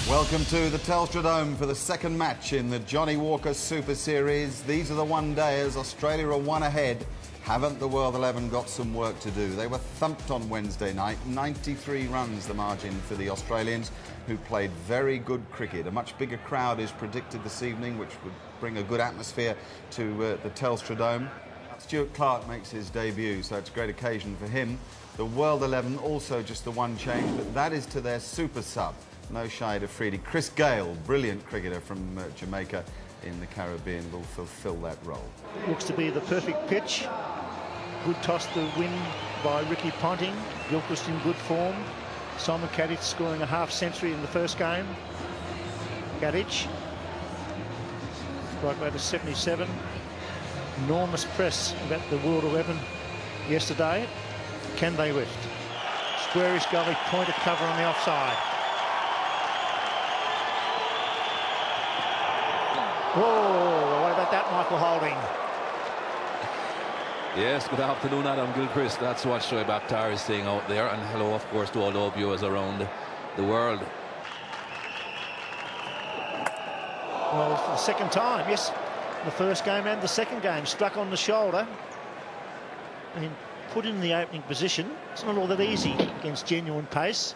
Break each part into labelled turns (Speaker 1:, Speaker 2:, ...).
Speaker 1: Welcome to the Telstra Dome for the second match in the Johnny Walker Super Series. These are the one-dayers. Australia are one ahead. Haven't the World 11 got some work to do? They were thumped on Wednesday night. 93 runs the margin for the Australians, who played very good cricket. A much bigger crowd is predicted this evening, which would bring a good atmosphere to the Telstra Dome. Stuart Clark makes his debut, so it's a great occasion for him. The World 11 also just the one change, but that is to their super sub. No Shahid Afridi. Chris Gayle, brilliant cricketer from Jamaica in the Caribbean, will fulfil that role.
Speaker 2: Looks to be the perfect pitch. Good toss to win by Ricky Ponting. Gilchrist in good form. Simon Kadich scoring a half-century in the first game. Kadich. Strike rate of 77. Enormous press about the World 11 yesterday. Can they lift? Squarish gully, pointer cover on the offside. Whoa, what about that, Michael Holding?
Speaker 3: Yes, good afternoon, Adam Gilchrist. That's what Shoaib Akhtar is saying out there. And hello, of course, to all of viewers around the world.
Speaker 2: Well, for the second time, yes. The first game and the second game, struck on the shoulder and put in the opening position. It's not all that easy against genuine pace.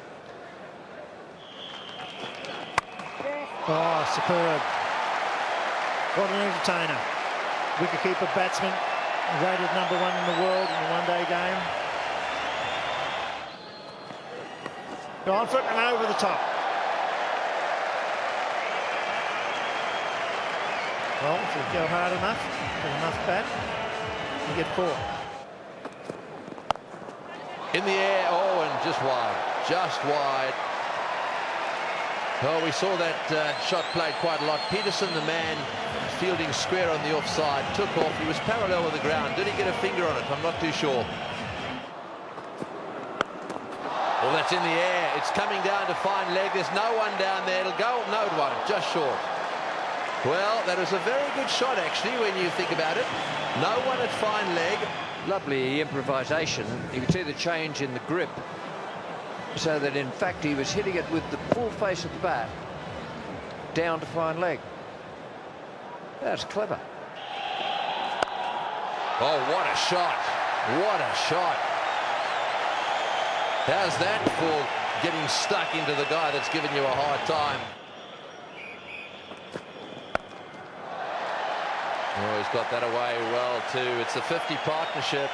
Speaker 2: Oh, superb. What an entertainer. Wicketkeeper batsman, rated #1 in the world in a one-day game. Gone for it and over the top. Well, if you go hard enough, with enough bat, you get 4.
Speaker 4: In the air, oh, and just wide. Just wide. Well, we saw that shot played quite a lot. Peterson, the man fielding square on the offside, took off. He was parallel with the ground. Did he get a finger on it? I'm not too sure. Well, that's in the air. It's coming down to fine leg. There's no one down there. It'll go. No, it won't. Just short. Well, that was a very good shot, actually, when you think about it. No one at fine leg.
Speaker 5: Lovely improvisation. You could see the change in the grip, so that in fact he was hitting it with the full face of the bat down to fine leg. That's clever.
Speaker 4: Oh, what a shot. What a shot. How's that for getting stuck into the guy that's given you a hard time? Oh, he's got that away well too. It's a 50 partnership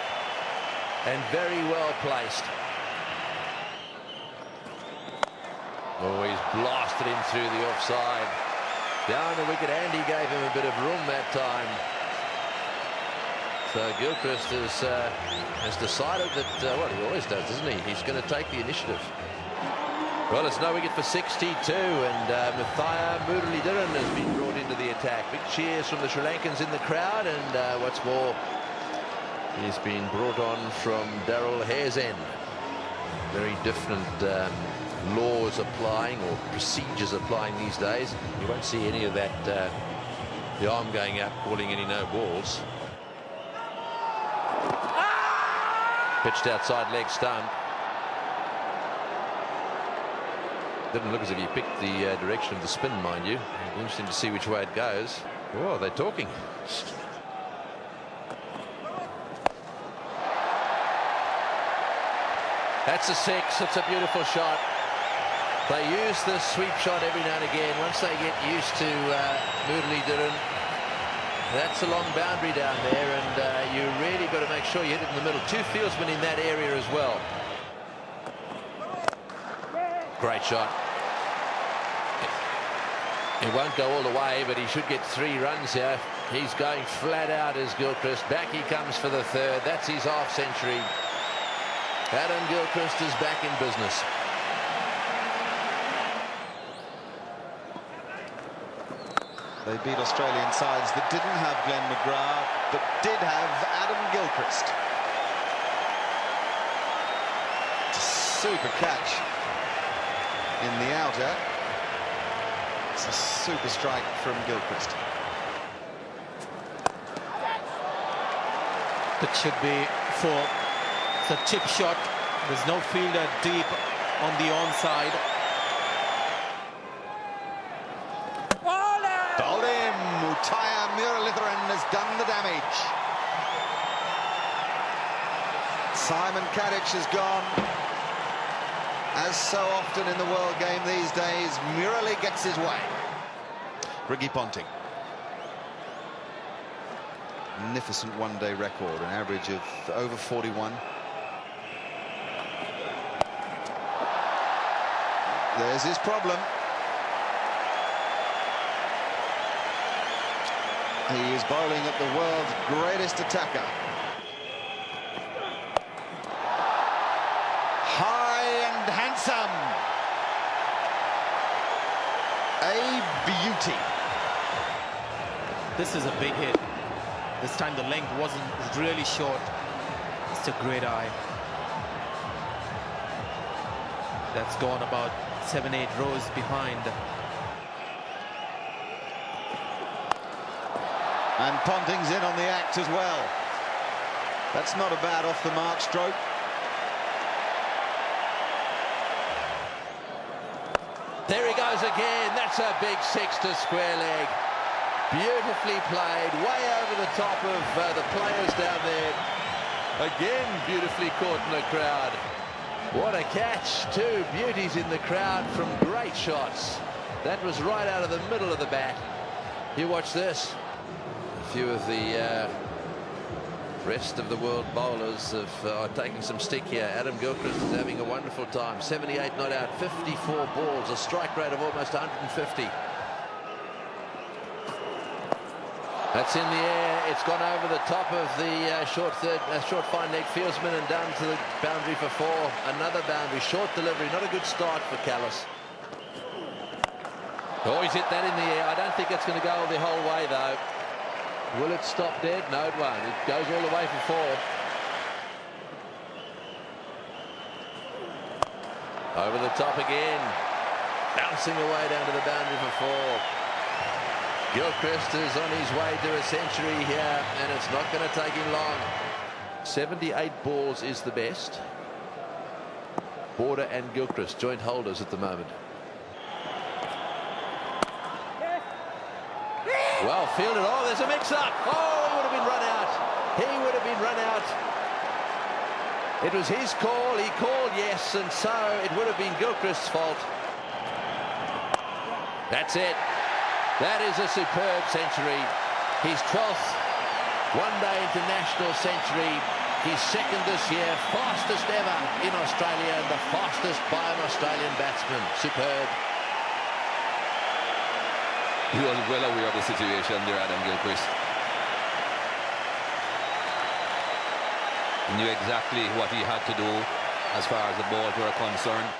Speaker 4: and very well placed. Oh, he's blasted him through the offside. Down the wicket, and he gave him a bit of room that time. So Gilchrist has decided that, well, he always does, doesn't he? He's going to take the initiative. Well, it's no wicket for 62, and Mathia Muralidharan has been brought into the attack. Big cheers from the Sri Lankans in the crowd, and what's more, he's been brought on from Daryl Hairsend. Very different laws applying, or procedures applying these days. You won't see any of that, the arm going up, calling any no balls. Pitched outside leg stump. Didn't look as if he picked the direction of the spin, mind you. Interesting to see which way it goes. Oh, they're talking. That's a 6. It's a beautiful shot. They use the sweep shot every now and again. Once they get used to Muralidharan, that's a long boundary down there, and you really got to make sure you hit it in the middle. 2 fieldsmen in that area as well. Great shot. It won't go all the way, but he should get 3 runs here. He's going flat out as Gilchrist. Back he comes for the 3rd. That's his half-century. Adam Gilchrist is back in business.
Speaker 6: They beat Australian sides that didn't have Glenn McGrath, but did have Adam Gilchrist. Super catch in the outer. It's a super strike from Gilchrist.
Speaker 7: It should be 4. It's a chip shot. There's no fielder deep on the onside.
Speaker 6: Matthias Muralitharan has done the damage. Simon Kadic has gone. As so often in the world game these days, Murali gets his way. Ricky Ponting. Magnificent one-day record, an average of over 41. There's his problem. He is bowling at the world's greatest attacker. High and handsome. A beauty.
Speaker 7: This is a big hit. This time the length wasn't really short. It's a great eye. That's gone about 7-8 rows behind.
Speaker 6: And Ponting's in on the act as well. That's not a bad off-the-mark stroke.
Speaker 4: There he goes again. That's a big six to square leg. Beautifully played, way over the top of the players down there. Again, beautifully caught in the crowd. What a catch. Two beauties in the crowd from great shots. That was right out of the middle of the bat. You watch this. A few of the rest of the world bowlers are taking some stick here. Adam Gilchrist is having a wonderful time. 78 not out, 54 balls, a strike rate of almost 150. That's in the air. It's gone over the top of the short fine leg fieldsman and down to the boundary for four. Another boundary, short delivery. Not a good start for Kallis. Oh, he's hit that in the air. I don't think it's going to go the whole way, though. Will it stop dead? No, it won't. It goes all the way for four. Over the top again. Bouncing away down to the boundary for four. Gilchrist is on his way to a century here, and it's not going to take him long. 78 balls is the best. Border and Gilchrist, joint holders at the moment. Well fielded. Oh, there's a mix-up. Oh, he would have been run out. He would have been run out. It was his call. He called yes, and so it would have been Gilchrist's fault. That's it. That is a superb century. His 12th one-day international century. His second this year. Fastest ever in Australia and the fastest by an Australian batsman. Superb.
Speaker 3: He was well aware of the situation there, Adam Gilchrist. He knew exactly what he had to do as far as the balls were concerned.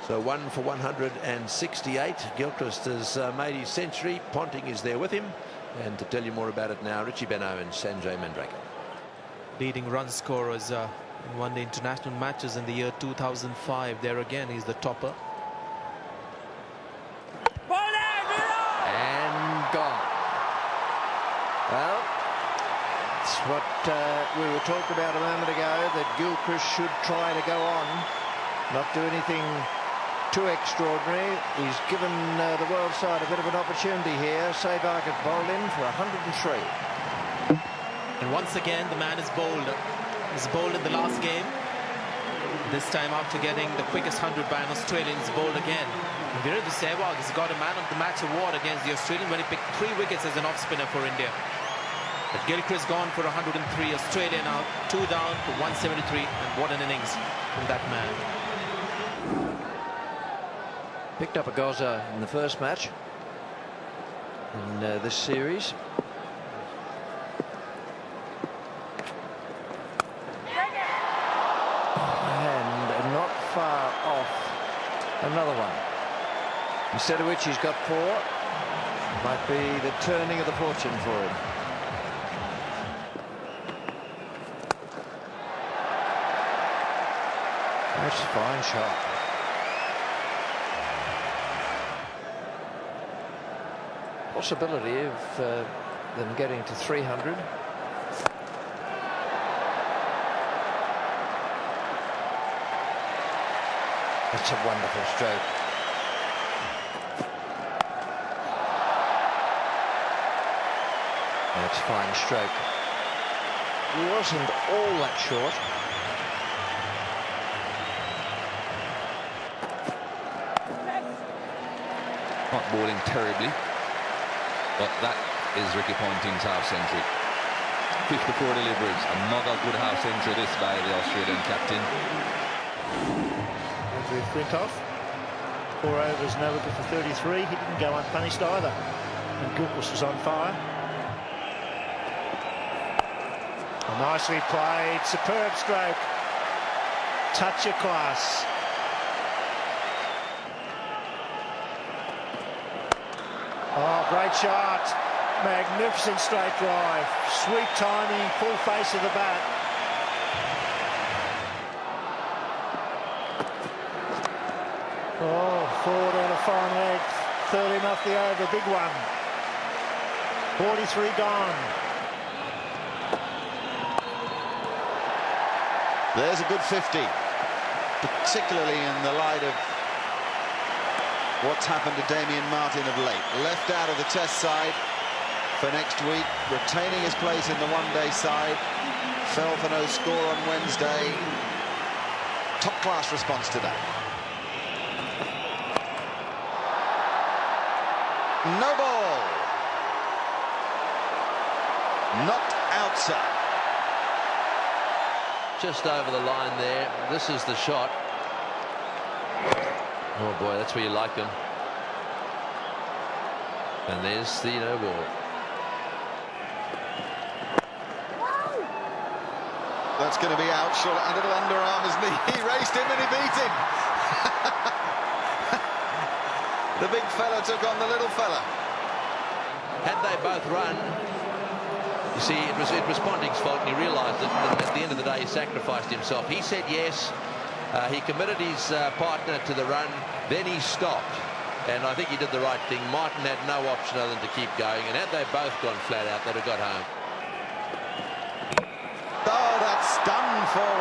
Speaker 4: So 1 for 168. Gilchrist has made his century. Ponting is there with him. And to tell you more about it now, Richie Benaud and Sanjay Mandrake.
Speaker 7: Leading run scorers in one-day international matches in the year 2005. There again, he's the topper.
Speaker 5: And gone. Well, it's what we were talking about a moment ago, that Gilchrist should try to go on, not do anything too extraordinary. He's given the world side a bit of an opportunity here. Sehwag has bowled in for 103.
Speaker 7: And once again, the man is bowled. He's bowled in the last game. This time after getting the quickest 100 by an Australian, he's bowled again. Virendra Sehwag has got a man of the match award against the Australian when he picked 3 wickets as an off-spinner for India. But Gilchrist gone for 103. Australia now 2 down to 173. And what an innings from that man.
Speaker 5: Picked up a gozzer in the first match in this series. And not far off another one. Instead of which he's got 4. Might be the turning of the fortune for him. That's a fine shot. Possibility of them getting to 300. That's a wonderful stroke. That's fine stroke. Wasn't all that short.
Speaker 3: Not bowling terribly, but that is Ricky Ponting's half century. 54 deliveries, another good half century this by the Australian captain.
Speaker 2: Andrew Flintoff, 4 overs, no wicket for 33. He didn't go unpunished either. And Gilchrist was on fire. Nicely played, superb stroke. Touch of class. Oh, great shot. Magnificent straight drive. Sweet timing, full face of the bat. Oh, forward on a fine leg. 13 off the over, big one. 43 gone.
Speaker 6: There's a good 50, particularly in the light of what's happened to Damien Martyn of late. Left out of the Test side for next week, retaining his place in the one-day side. Fell for no score on Wednesday. Top-class response to that. No ball. Not outside.
Speaker 4: Just over the line there. This is the shot. Oh boy, that's where you like them. And there's the no ball.
Speaker 6: That's going to be out. Short, a little underarm as he raced him and he beat him. The big fella took on the little fella.
Speaker 4: Had they both run, you see, it was Ponting's fault, and he realised it. And at the end of the day, he sacrificed himself. He said yes. He committed his partner to the run. Then he stopped. And I think he did the right thing. Martyn had no option other than to keep going. And had they both gone flat out, they'd have got home.
Speaker 6: Oh, that's done for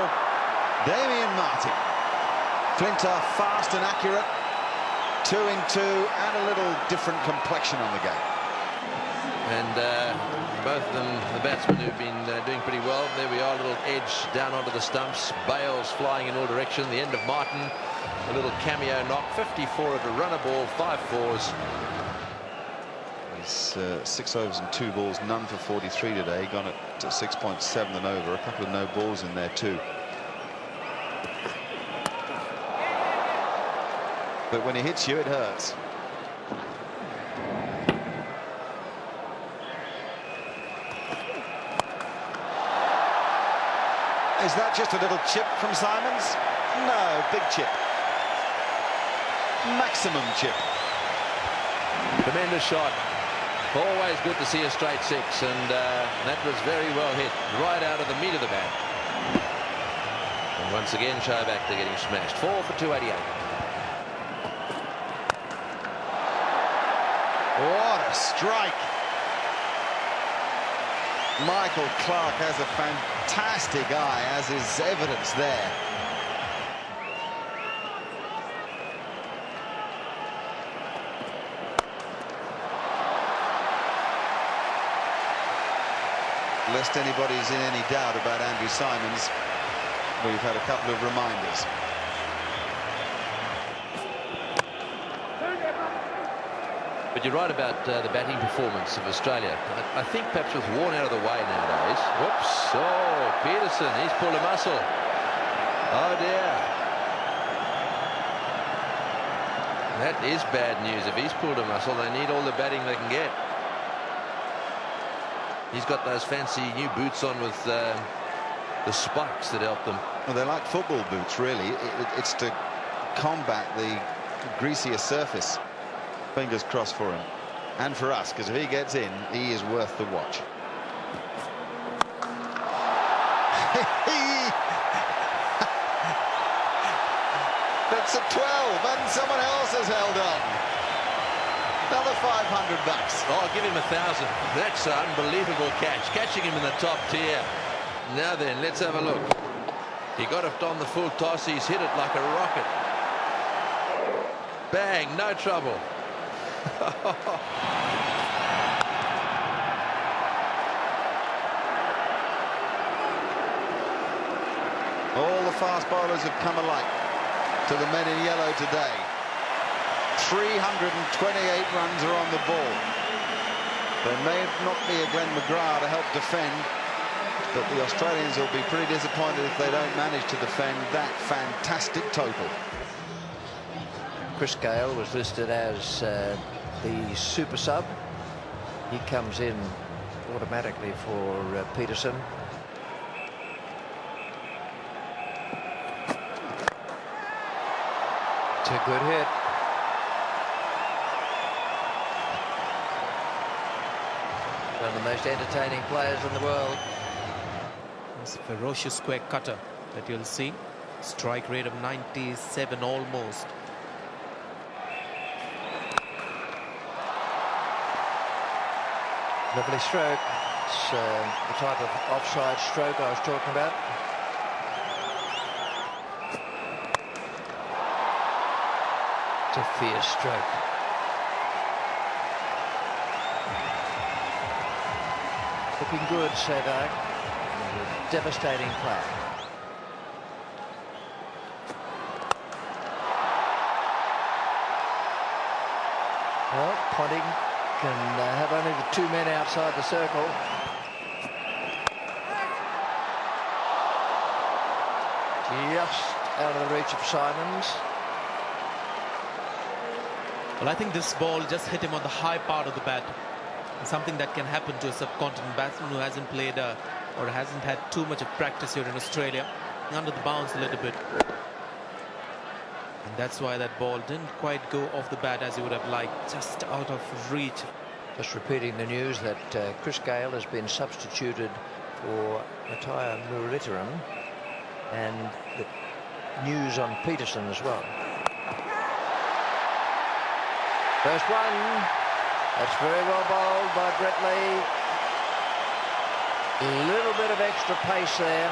Speaker 6: Damien Martyn. Flintoff fast and accurate. 2 in 2 and a little different complexion on the game.
Speaker 4: And both of them, the batsmen who've been doing pretty well. There we are, a little edge down onto the stumps. Bales flying in all directions. The end of Martyn, a little cameo knock. 54 at a runner ball, 5 fours.
Speaker 6: He's 6 overs and 2 balls, none for 43 today. Gone at 6.7 and over. A couple of no balls in there too. But when he hits you, it hurts. Is that just a little chip from Simons? No, big chip. Maximum chip.
Speaker 4: Tremendous shot. Always good to see a straight 6, and that was very well hit, right out of the meat of the bat. And once again, Shoaib Akhtar getting smashed. 4 for 288.
Speaker 6: What a strike. Michael Clarke has a fantastic eye, as is evidence there. Lest anybody's in any doubt about Andrew Simons, we've had a couple of reminders.
Speaker 4: But you're right about the batting performance of Australia. I think perhaps it was worn out of the way nowadays. Whoops. Oh, Peterson, he's pulled a muscle. Oh, dear. That is bad news. If he's pulled a muscle, they need all the batting they can get. He's got those fancy new boots on with the spikes that help them.
Speaker 6: Well, they're like football boots, really. It's to combat the greasier surface. Fingers crossed for him and for us, because if he gets in, he is worth the watch. That's a 12 and someone else has held on. Another $500.
Speaker 4: Oh, give him 1,000. That's an unbelievable catch, catching him in the top tier. Now then, let's have a look. He got it on the full toss. He's hit it like a rocket. Bang, no trouble.
Speaker 6: fast bowlers have come alike to the men in yellow today. 328 runs are on the ball. There may not be a Glenn McGrath to help defend, but the Australians will be pretty disappointed if they don't manage to defend that fantastic total.
Speaker 5: Chris Gayle was listed as the super sub. He comes in automatically for Peterson. It's a good hit. One of the most entertaining players in the world.
Speaker 7: It's a ferocious square cutter that you'll see. Strike rate of 97 almost.
Speaker 5: Lovely stroke. It's the type of offside stroke I was talking about. It's a fierce stroke. Looking good, Sehwag. A devastating play. Well, Ponting can have only the two men outside the circle. Just out of the reach of Simons.
Speaker 7: Well, I think this ball just hit him on the high part of the bat. Something that can happen to a subcontinent batsman who hasn't played or hasn't had too much of practice here in Australia. Under the bounce a little bit. And that's why that ball didn't quite go off the bat as he would have liked, just out of reach.
Speaker 5: Just repeating the news that Chris Gayle has been substituted for Matthias Muralitharan, and the news on Peterson as well. First one. That's very well bowled by Brett Lee. A little bit of extra pace there.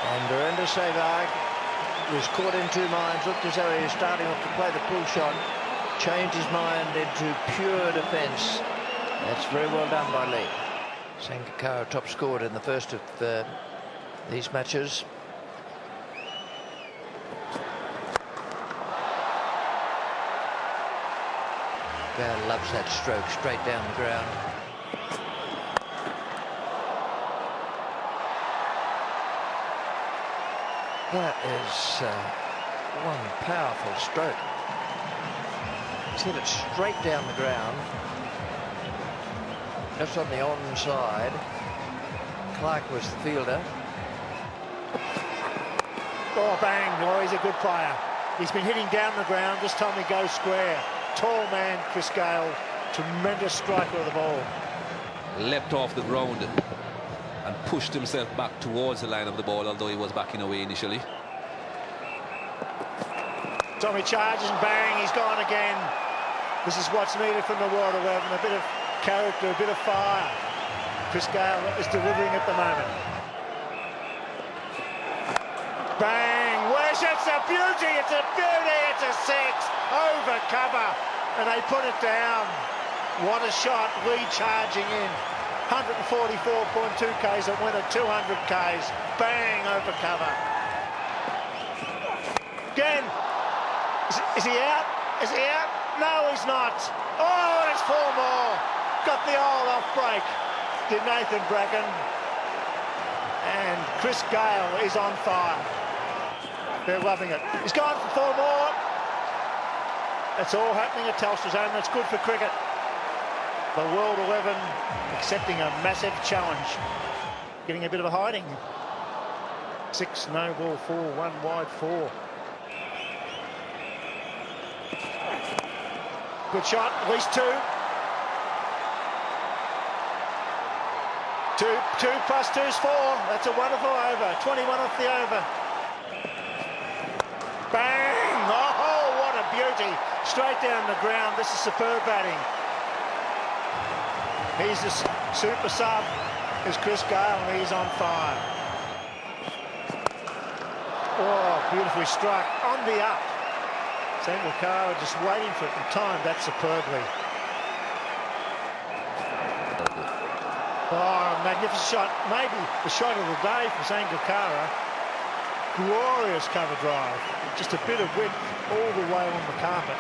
Speaker 5: And Virender Sehwag was caught in two minds, looked as though he was starting off to play the pull shot, changed his mind into pure defence. That's very well done by Lee. Sangakkara top scored in the first of these matches. Gayle loves that stroke straight down the ground. That is one powerful stroke. He's hit it straight down the ground. Just on the onside. Clark was the fielder.
Speaker 2: Oh, bang. Oh, he's a good player. He's been hitting down the ground. This time he goes square. Tall man, Chris Gayle. Tremendous striker of the ball.
Speaker 3: Leapt off the ground and pushed himself back towards the line of the ball, although he was backing away initially.
Speaker 2: Tommy charges and bang, he's gone again. This is what's needed from the World 11. A bit of character, a bit of fire. Chris Gayle is delivering at the moment. Bang! Where's it's a beauty! It's a beauty! It's a six! Over cover! And they put it down. What a shot. Lee charging in. 144.2 Ks. It went at 200 Ks. Bang! Over cover. Again. Is he out? Is he out? No, he's not. Oh, and it's four more. Got the old off break. Did Nathan Bracken. And Chris Gayle is on fire. They're loving it. He's gone for four more. It's all happening at Telstra Zone. That's good for cricket. The World 11 accepting a massive challenge. Getting a bit of a hiding. 6, no ball, 4, 1 wide, 4. Good shot, at least 2. 2 plus 2 is 4. That's a wonderful over. 21 off the over. Bang! Oh, what a beauty. Straight down the ground. This is superb batting. He's the super sub. Is Chris Gayle, and he's on fire. Oh, beautifully struck. On the up. Sangakkara just waiting for it and timed that superbly. Oh, magnificent shot. Maybe the shot of the day for Sangakkara. Glorious cover drive. Just a bit of width all the way on the carpet.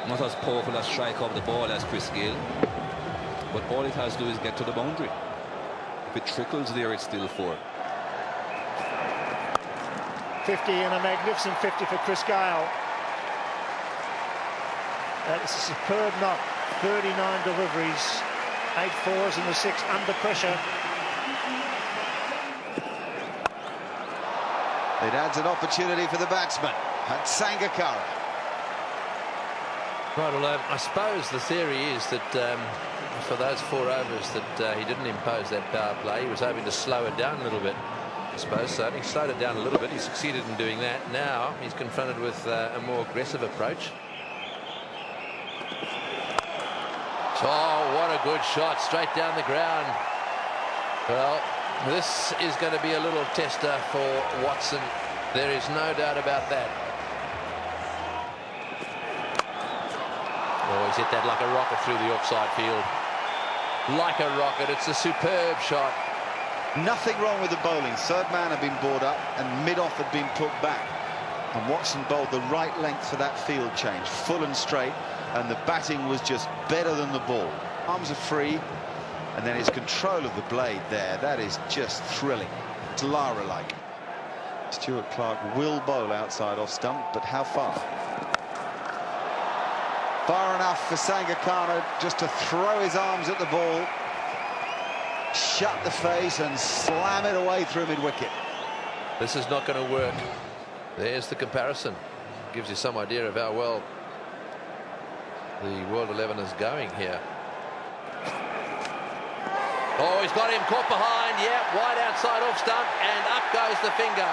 Speaker 3: Not as powerful a strike of the ball as Chris Gayle, but all it has to do is get to the boundary. If it trickles there, it's still 4.
Speaker 2: 50 and a magnificent 50 for Chris Gayle. That is a superb knock. 39 deliveries, 8 fours in the 6 under pressure.
Speaker 6: It adds an opportunity for the batsman, and Sangakkara.
Speaker 4: Right, well, I suppose the theory is that for those 4 overs that he didn't impose that power play. He was hoping to slow it down a little bit, I suppose. So he slowed it down a little bit. He succeeded in doing that. Now he's confronted with a more aggressive approach. Oh, what a good shot, straight down the ground. Well, this is going to be a little tester for Watson. There is no doubt about that. Oh, he's hit that like a rocket through the offside field. Like a rocket. It's a superb shot.
Speaker 6: Nothing wrong with the bowling. Third man had been brought up and mid-off had been put back. And Watson bowled the right length for that field change, full and straight, and the batting was just better than the ball. Arms are free, and then his control of the blade there, that is just thrilling. It's Lara-like. Stuart Clark will bowl outside off stump, but how far? Far enough for Sangakkara just to throw his arms at the ball, shut the face and slam it away through mid-wicket.
Speaker 4: This is not going to work. There's the comparison. Gives you some idea of how well the World 11 is going here. Oh, he's got him caught behind. Yeah, wide outside off stump, and up goes the finger.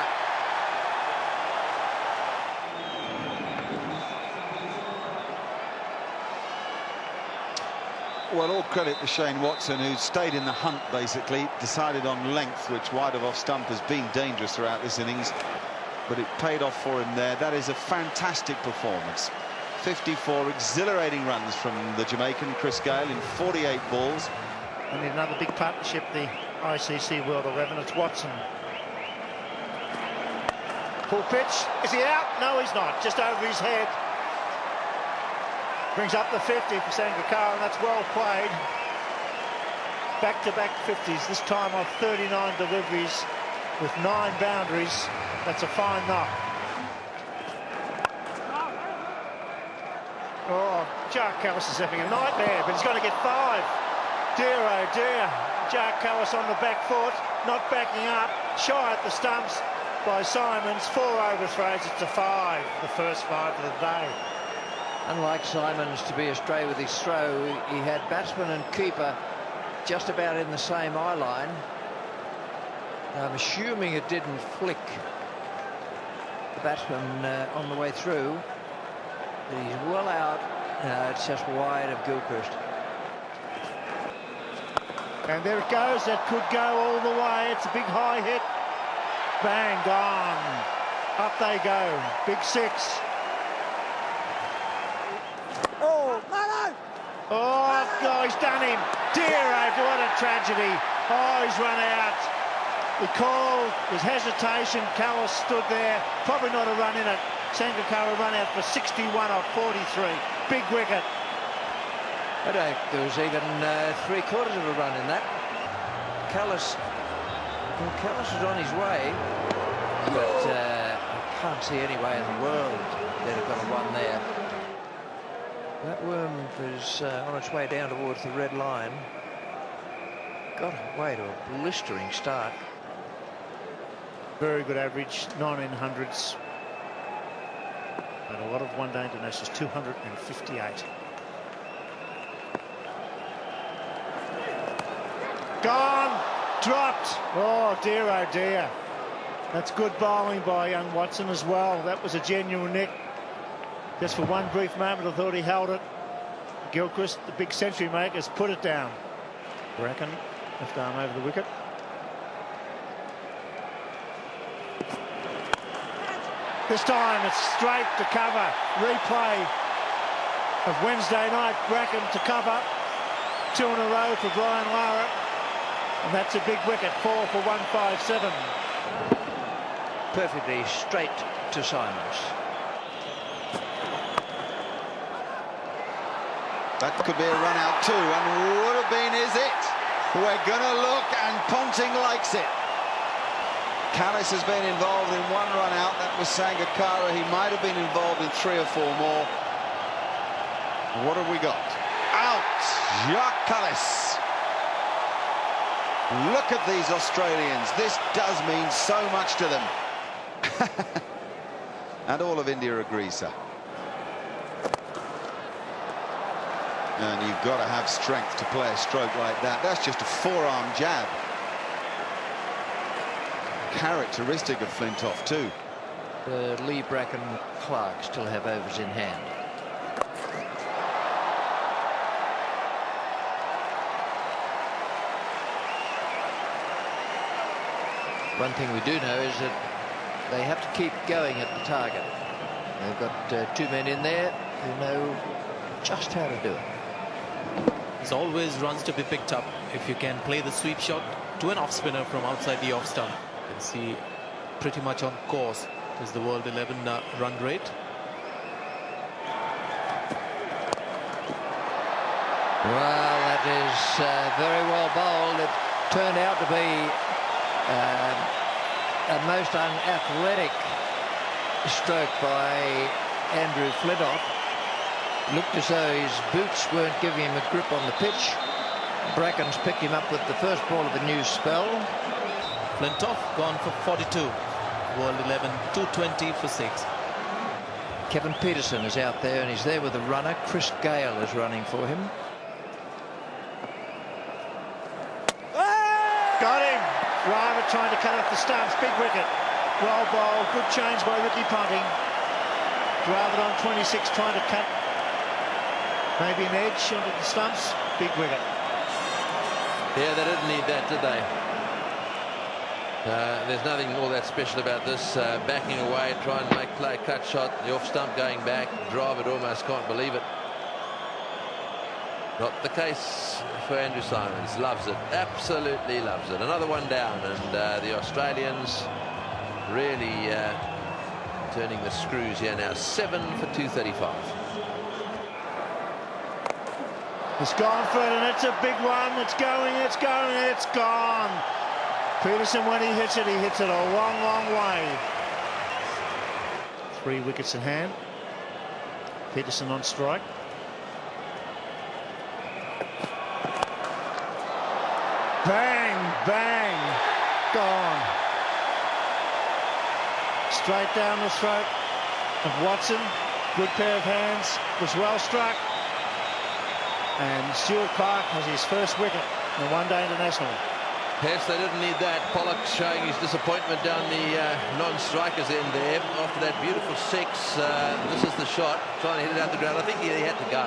Speaker 6: Well, all credit to Shane Watson, who stayed in the hunt, basically, decided on length, which wide of off stump has been dangerous throughout this innings, but it paid off for him there. That is a fantastic performance. 54 exhilarating runs from the Jamaican Chris Gayle in 48 balls.
Speaker 2: We need another big partnership, the ICC World 11. It's Watson. Full pitch. Is he out? No, he's not. Just over his head. Brings up the 50 for Sangakkara, and that's well played. Back-to-back 50s, this time of 39 deliveries with 9 boundaries. That's a fine knock. Oh, Jacques Kallis is having a nightmare, but he's going to get 5. Dear, oh dear. Jacques Kallis on the back foot, not backing up, shy at the stumps by Simons. 4 overthrows, it's a 5, the first 5 of the day.
Speaker 5: Unlike Simons to be astray with his throw, he had batsman and keeper just about in the same eye line. I'm assuming it didn't flick the batsman on the way through. He's well out. No, it's just wide of Gilchrist.
Speaker 2: And there it goes. That could go all the way. It's a big high hit. Bang, gone. Up they go. Big 6. Oh, no, he's done him. Dear, what a tragedy. Oh, he's run out. He called, there's hesitation. Kallis stood there. Probably not a run in it. Sangakkara run out for 61 off 43. Big wicket.
Speaker 5: I don't think there was even 3/4 of a run in that. Kallis was on his way, but I can't see any way in the world they'd have got a run there. That worm was on its way down towards the red line. Got away to a blistering start.
Speaker 2: Very good average, 1900s. And a lot of one-day internationals, 258. Gone, dropped. Oh dear. That's good bowling by young Watson as well. That was a genuine nick. Just for one brief moment, I thought he held it. Gilchrist, the big century makers, put it down. Bracken, left arm over the wicket. This time it's straight to cover. Replay of Wednesday night. Bracken to cover. 2 in a row for Brian Lara. And that's a big wicket, 4 for 157.
Speaker 5: Perfectly straight to Simons.
Speaker 6: That could be a run out too, and would have been, is it? We're going to look, and Ponting likes it. Callis has been involved in one run out. That was Sangakkara. He might have been involved in 3 or 4 more. What have we got? Out! Jacques Kallis. Look at these Australians. This does mean so much to them. And all of India agrees, sir. And you've got to have strength to play a stroke like that. That's just a forearm jab. Characteristic of Flintoff too.
Speaker 5: Lee, Bracken, Clark still have overs in hand. One thing we do know is that they have to keep going at the target. They've got 2 men in there who know just how to do it.
Speaker 7: There's always runs to be picked up if you can play the sweep shot to an off spinner from outside the off stump. You can see pretty much on course is the World 11 run rate.
Speaker 5: Well, that is very well bowled. It turned out to be a most unathletic stroke by Andrew Flintoff. Looked as though his boots weren't giving him a grip on the pitch. Bracken's picked him up with the first ball of the new spell.
Speaker 7: Flintoff gone for 42. World 11, 220 for 6.
Speaker 5: Kevin Peterson is out there, and he's there with the runner. Chris Gale is running for him.
Speaker 2: Got him! Ryder trying to cut off the stumps. Big wicket. Well bowled. Good change by Ricky Ponting. Rather on 26 trying to cut maybe an edge onto the stumps. Big wicket.
Speaker 4: Yeah, they didn't need that, did they? There's nothing all that special about this. Backing away, try and play a cut shot. The off stump going back. Drive it, almost can't believe it. Not the case for Andrew Simons. Loves it. Absolutely loves it. Another one down, and the Australians really turning the screws here now. 7 for 235.
Speaker 2: It's gone for it, and it's a big one. It's going, it's going, it's gone. Peterson, when he hits it a long, long way. 3 wickets in hand. Peterson on strike. Bang, bang, gone. Straight down the throat of Watson. Good pair of hands, was well struck. And Stuart Clark has his first wicket in the one-day international.
Speaker 4: Yes, they didn't need that. Pollock showing his disappointment down the non-strikers end there. After that beautiful 6, this is the shot. Trying to hit it out the ground. I think he had to go.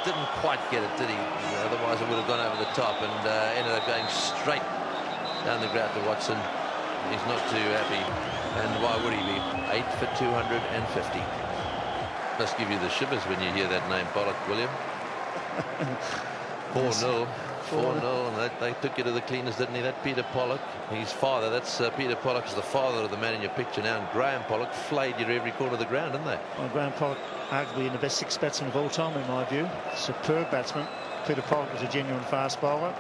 Speaker 4: Didn't quite get it, did he? Otherwise it would have gone over the top, and ended up going straight down the ground to Watson. He's not too happy. And why would he be? 8 for 250. Must give you the shivers when you hear that name, Pollock, William. 4-0. 4-0, and they took you to the cleaners, didn't he? That Peter Pollock, his father, that's Peter Pollock is the father of the man in your picture now, and Graham Pollock flayed you to every corner of the ground, didn't they?
Speaker 2: Well, Graham Pollock, arguably the best 6 batsmen of all time, in my view. Superb batsman. Peter Pollock was a genuine fast bowler,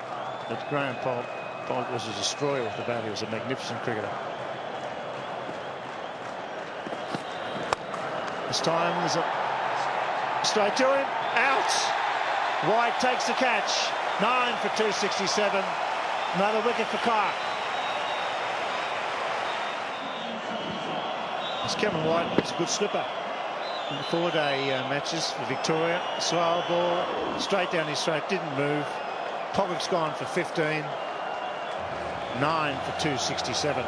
Speaker 2: but Graham Pollock was a destroyer with the bat. He was a magnificent cricketer. This time there's a straight to him, out. White takes the catch. 9 for 267. Another wicket for Clark. It's Cameron White. It's a good slipper in the 4-day matches for Victoria. Slow ball, straight down his throat, didn't move. Pollock's gone for 15. 9 for 267.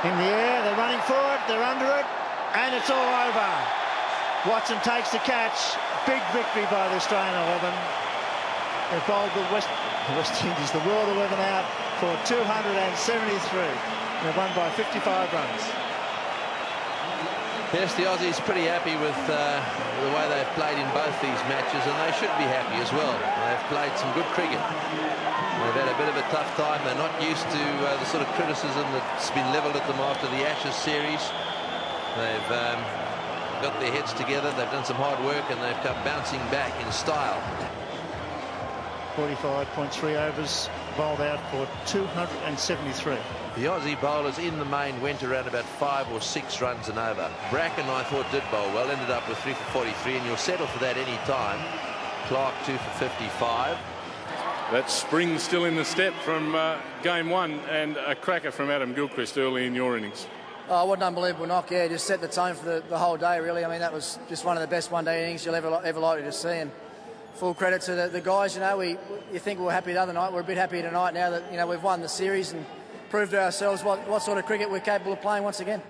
Speaker 2: In the air, they're running for it, they're under it, and it's all over. Watson takes the catch. Big victory by the Australian 11. They bowled the West Indies, the World 11 out for 273. They won by 55 runs.
Speaker 4: Yes, the Aussies pretty happy with the way they've played in both these matches, and they should be happy as well. They've played some good cricket. They've had a bit of a tough time. They're not used to the sort of criticism that's been levelled at them after the Ashes series. They've got their heads together, they've done some hard work, and they've come bouncing back in style.
Speaker 2: 45.3 overs, bowled out for 273.
Speaker 4: The Aussie bowlers in the main went around about 5 or 6 runs and over. Bracken, I thought, did bowl well, ended up with 3 for 43, and you'll settle for that any time. Clark 2 for 55.
Speaker 8: That spring still in the step from game 1, and a cracker from Adam Gilchrist early in your innings.
Speaker 9: Oh, what an unbelievable knock, yeah, just set the tone for the whole day, really. I mean, that was just one of the best one-day innings you'll ever likely to see, and full credit to the guys. You know, you think we were happy the other night, we're a bit happier tonight now that, you know, we've won the series and proved to ourselves what sort of cricket we're capable of playing once again.